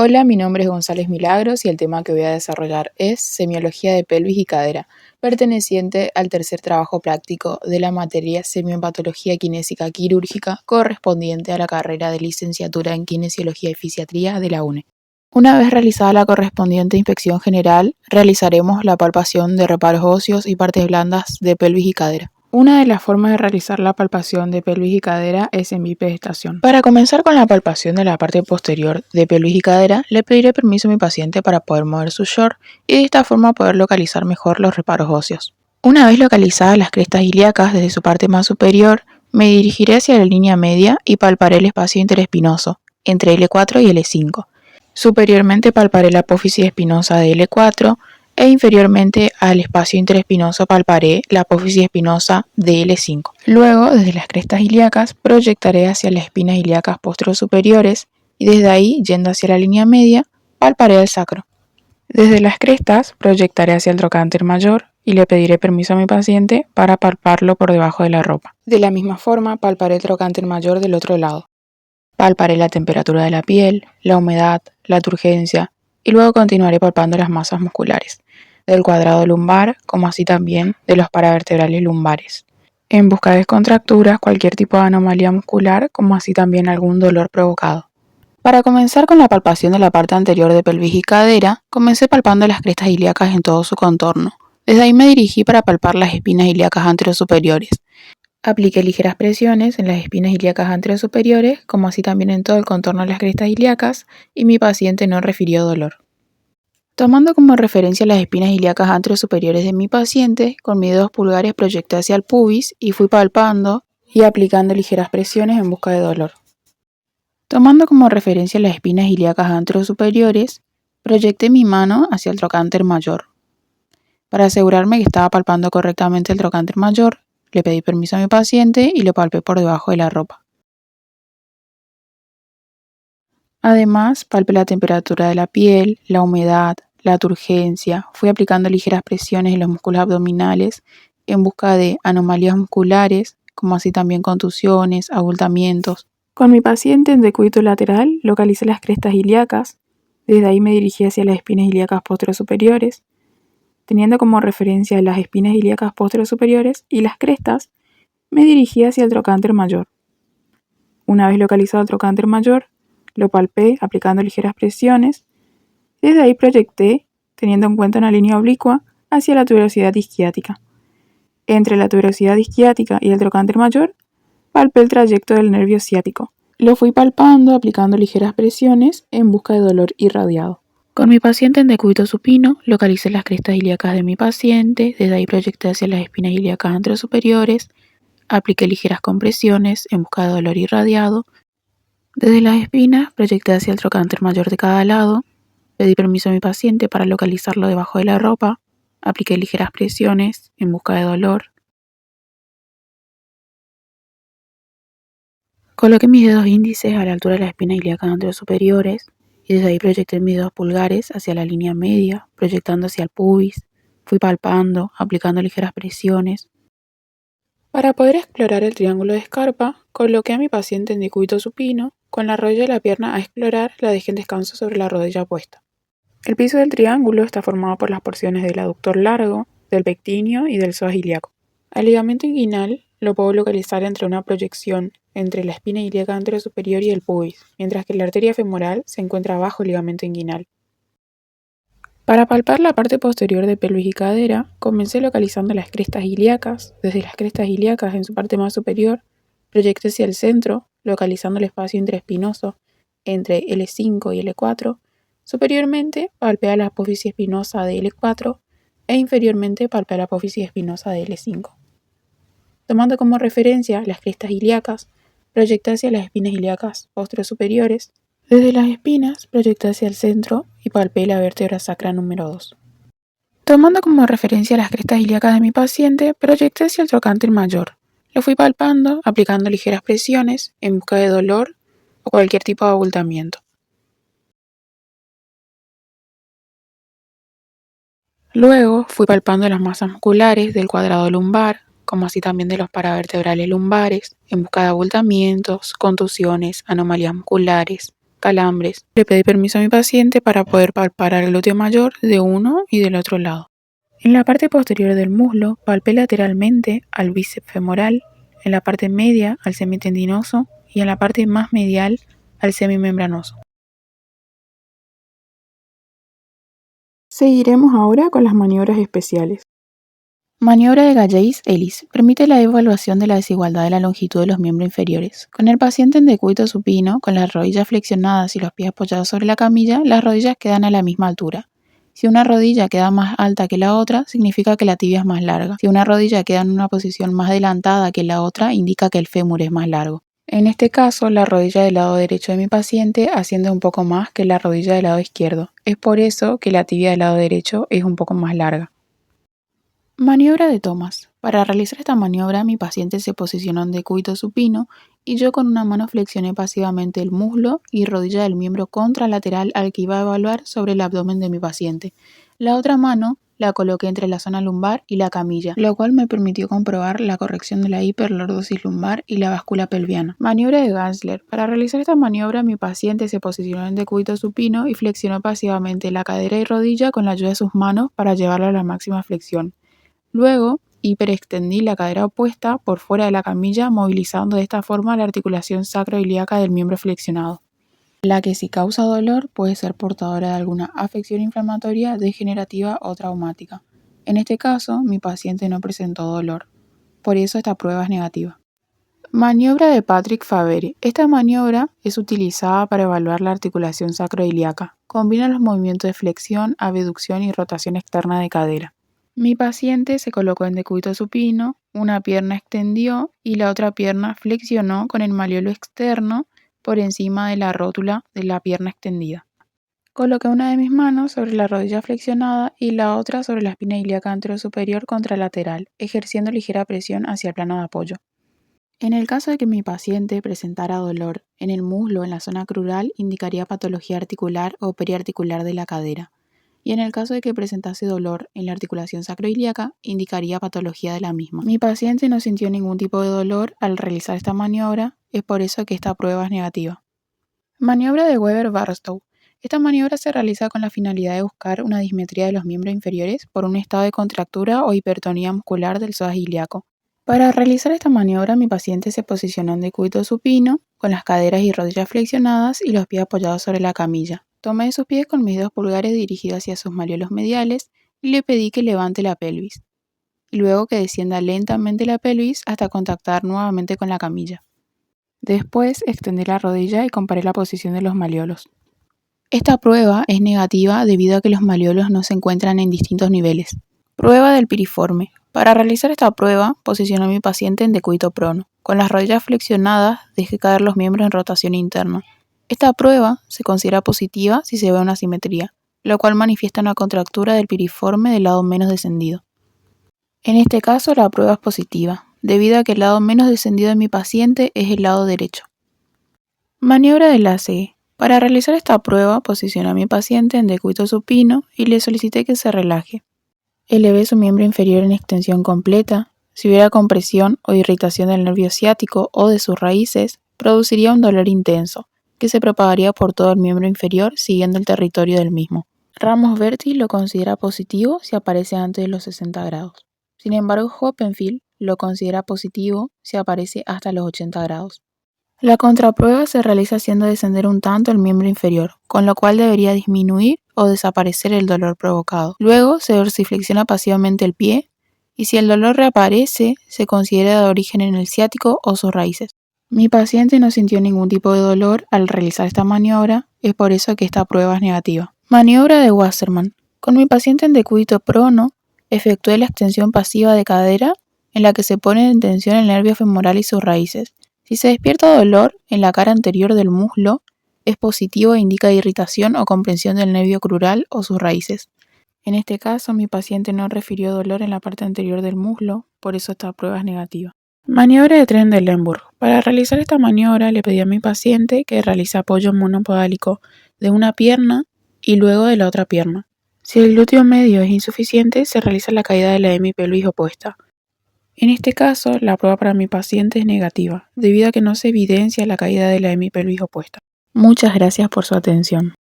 Hola, mi nombre es González Milagros y el tema que voy a desarrollar es Semiología de pelvis y cadera, perteneciente al tercer trabajo práctico de la materia Semiopatología Kinésica Quirúrgica, correspondiente a la carrera de licenciatura en Kinesiología y Fisiatría de la UNE. Una vez realizada la correspondiente inspección general, realizaremos la palpación de reparos óseos y partes blandas de pelvis y cadera. Una de las formas de realizar la palpación de pelvis y cadera es en bipedestación. Para comenzar con la palpación de la parte posterior de pelvis y cadera, le pediré permiso a mi paciente para poder mover su short y de esta forma poder localizar mejor los reparos óseos. Una vez localizadas las crestas ilíacas desde su parte más superior, me dirigiré hacia la línea media y palparé el espacio interespinoso, entre L4 y L5. Superiormente palparé la apófisis espinosa de L4 e inferiormente al espacio interespinoso palparé la apófisis espinosa de L5. Luego, desde las crestas ilíacas, proyectaré hacia las espinas ilíacas posterosuperiores y desde ahí, yendo hacia la línea media, palparé el sacro. Desde las crestas, proyectaré hacia el trocánter mayor y le pediré permiso a mi paciente para palparlo por debajo de la ropa. De la misma forma, palparé el trocánter mayor del otro lado. Palparé la temperatura de la piel, la humedad, la turgencia y luego continuaré palpando las masas musculares, del cuadrado lumbar como así también de los paravertebrales lumbares, en busca de descontracturas, cualquier tipo de anomalía muscular como así también algún dolor provocado. Para comenzar con la palpación de la parte anterior de pelvis y cadera, comencé palpando las crestas ilíacas en todo su contorno. Desde ahí me dirigí para palpar las espinas ilíacas anterosuperiores. Apliqué ligeras presiones en las espinas ilíacas anterosuperiores, como así también en todo el contorno de las crestas ilíacas, y mi paciente no refirió dolor. Tomando como referencia las espinas ilíacas anterosuperiores de mi paciente, con mis dedos pulgares proyecté hacia el pubis y fui palpando y aplicando ligeras presiones en busca de dolor. Tomando como referencia las espinas ilíacas anterosuperiores, proyecté mi mano hacia el trocánter mayor. Para asegurarme que estaba palpando correctamente el trocánter mayor, le pedí permiso a mi paciente y lo palpé por debajo de la ropa. Además, palpé la temperatura de la piel, la humedad, la turgencia, fui aplicando ligeras presiones en los músculos abdominales en busca de anomalías musculares, como así también contusiones, abultamientos. Con mi paciente en decúbito lateral localicé las crestas ilíacas, desde ahí me dirigí hacia las espinas ilíacas posterosuperiores, teniendo como referencia las espinas ilíacas posterosuperiores y las crestas, me dirigí hacia el trocánter mayor. Una vez localizado el trocánter mayor, lo palpé aplicando ligeras presiones. Desde ahí proyecté, teniendo en cuenta una línea oblicua, hacia la tuberosidad isquiática. Entre la tuberosidad isquiática y el trocánter mayor, palpé el trayecto del nervio ciático. Lo fui palpando aplicando ligeras presiones en busca de dolor irradiado. Con mi paciente en decúbito supino, localicé las crestas ilíacas de mi paciente, desde ahí proyecté hacia las espinas ilíacas anterosuperiores, apliqué ligeras compresiones en busca de dolor irradiado. Desde las espinas proyecté hacia el trocánter mayor de cada lado, pedí permiso a mi paciente para localizarlo debajo de la ropa, apliqué ligeras presiones en busca de dolor. Coloqué mis dedos índices a la altura de las espinas ilíacas anterosuperiores y desde ahí proyecté mis dedos pulgares hacia la línea media, proyectando hacia el pubis. Fui palpando, aplicando ligeras presiones. Para poder explorar el triángulo de Scarpa, coloqué a mi paciente en decúbito supino, con la rodilla de la pierna a explorar, la dejé en descanso sobre la rodilla opuesta. El piso del triángulo está formado por las porciones del aductor largo, del pectíneo y del psoas ilíaco. Al ligamento inguinal lo puedo localizar entre una proyección entre la espina ilíaca anterosuperior y el pubis, mientras que la arteria femoral se encuentra bajo el ligamento inguinal. Para palpar la parte posterior de pelvis y cadera, comencé localizando las crestas ilíacas. Desde las crestas ilíacas en su parte más superior, proyecté hacia el centro, localizando el espacio intraespinoso entre L5 y L4. Superiormente, palpé la apófisis espinosa de L4 e inferiormente palpé la apófisis espinosa de L5. Tomando como referencia las crestas ilíacas, proyecté hacia las espinas ilíacas posterosuperiores. Desde las espinas, proyecté hacia el centro y palpé la vértebra sacra número 2. Tomando como referencia las crestas ilíacas de mi paciente, proyecté hacia el trocánter mayor. Lo fui palpando, aplicando ligeras presiones en busca de dolor o cualquier tipo de abultamiento. Luego fui palpando las masas musculares del cuadrado lumbar, como así también de los paravertebrales lumbares, en busca de abultamientos, contusiones, anomalías musculares. calambres. Le pedí permiso a mi paciente para poder palpar el glúteo mayor de uno y del otro lado. En la parte posterior del muslo, palpé lateralmente al bíceps femoral, en la parte media al semitendinoso y en la parte más medial al semimembranoso. Seguiremos ahora con las maniobras especiales. Maniobra de Gallais-Ellis permite la evaluación de la desigualdad de la longitud de los miembros inferiores. Con el paciente en decúbito supino, con las rodillas flexionadas y los pies apoyados sobre la camilla, las rodillas quedan a la misma altura. Si una rodilla queda más alta que la otra, significa que la tibia es más larga. Si una rodilla queda en una posición más adelantada que la otra, indica que el fémur es más largo. En este caso, la rodilla del lado derecho de mi paciente asciende un poco más que la rodilla del lado izquierdo. Es por eso que la tibia del lado derecho es un poco más larga. Maniobra de Thomas. Para realizar esta maniobra, mi paciente se posicionó en decúbito supino y yo con una mano flexioné pasivamente el muslo y rodilla del miembro contralateral al que iba a evaluar sobre el abdomen de mi paciente. La otra mano la coloqué entre la zona lumbar y la camilla, lo cual me permitió comprobar la corrección de la hiperlordosis lumbar y la báscula pelviana. Maniobra de Gansler. Para realizar esta maniobra, mi paciente se posicionó en decúbito supino y flexionó pasivamente la cadera y rodilla con la ayuda de sus manos para llevarla a la máxima flexión. Luego, hiperextendí la cadera opuesta por fuera de la camilla, movilizando de esta forma la articulación sacroiliaca del miembro flexionado, la que si causa dolor puede ser portadora de alguna afección inflamatoria, degenerativa o traumática. En este caso, mi paciente no presentó dolor, por eso esta prueba es negativa. Maniobra de Patrick Faveri. Esta maniobra es utilizada para evaluar la articulación sacroiliaca. Combina los movimientos de flexión, abducción y rotación externa de cadera. Mi paciente se colocó en decúbito supino, una pierna extendió y la otra pierna flexionó con el malleolo externo por encima de la rótula de la pierna extendida. Coloqué una de mis manos sobre la rodilla flexionada y la otra sobre la espina ilíaca anterosuperior contralateral, ejerciendo ligera presión hacia el plano de apoyo. En el caso de que mi paciente presentara dolor en el muslo o en la zona crural, indicaría patología articular o periarticular de la cadera. Y en el caso de que presentase dolor en la articulación sacroiliaca, indicaría patología de la misma. Mi paciente no sintió ningún tipo de dolor al realizar esta maniobra, es por eso que esta prueba es negativa. Maniobra de Weber-Barstow. Esta maniobra se realiza con la finalidad de buscar una dismetría de los miembros inferiores por un estado de contractura o hipertonía muscular del psoas ilíaco. Para realizar esta maniobra, mi paciente se posicionó en decúbito supino, con las caderas y rodillas flexionadas y los pies apoyados sobre la camilla. Tomé sus pies con mis 2 pulgares dirigidos hacia sus malleolos mediales y le pedí que levante la pelvis, y luego que descienda lentamente la pelvis hasta contactar nuevamente con la camilla. Después extendí la rodilla y comparé la posición de los malleolos. Esta prueba es negativa debido a que los malleolos no se encuentran en distintos niveles. Prueba del piriforme. Para realizar esta prueba, posicioné a mi paciente en decúbito prono. Con las rodillas flexionadas, dejé caer los miembros en rotación interna. Esta prueba se considera positiva si se ve una simetría, lo cual manifiesta una contractura del piriforme del lado menos descendido. En este caso, la prueba es positiva, debido a que el lado menos descendido de mi paciente es el lado derecho. Maniobra de Lassé. Para realizar esta prueba, posicioné a mi paciente en decúbito supino y le solicité que se relaje. Elevé su miembro inferior en extensión completa. Si hubiera compresión o irritación del nervio ciático o de sus raíces, produciría un dolor intenso, que se propagaría por todo el miembro inferior siguiendo el territorio del mismo. Ramos-Berti lo considera positivo si aparece antes de los 60 grados. Sin embargo, Hoppenfield lo considera positivo si aparece hasta los 80 grados. La contraprueba se realiza haciendo descender un tanto el miembro inferior, con lo cual debería disminuir o desaparecer el dolor provocado. Luego se dorsiflexiona pasivamente el pie y si el dolor reaparece, se considera de origen en el ciático o sus raíces. Mi paciente no sintió ningún tipo de dolor al realizar esta maniobra, es por eso que esta prueba es negativa. Maniobra de Wasserman. Con mi paciente en decúbito prono, efectué la extensión pasiva de cadera en la que se pone en tensión el nervio femoral y sus raíces. Si se despierta dolor en la cara anterior del muslo, es positivo e indica irritación o comprensión del nervio crural o sus raíces. En este caso, mi paciente no refirió dolor en la parte anterior del muslo, por eso esta prueba es negativa. Maniobra de Trendelenburg. Para realizar esta maniobra, le pedí a mi paciente que realice apoyo monopodálico de una pierna y luego de la otra pierna. Si el glúteo medio es insuficiente, se realiza la caída de la hemipelvis opuesta. En este caso, la prueba para mi paciente es negativa, debido a que no se evidencia la caída de la hemipelvis opuesta. Muchas gracias por su atención.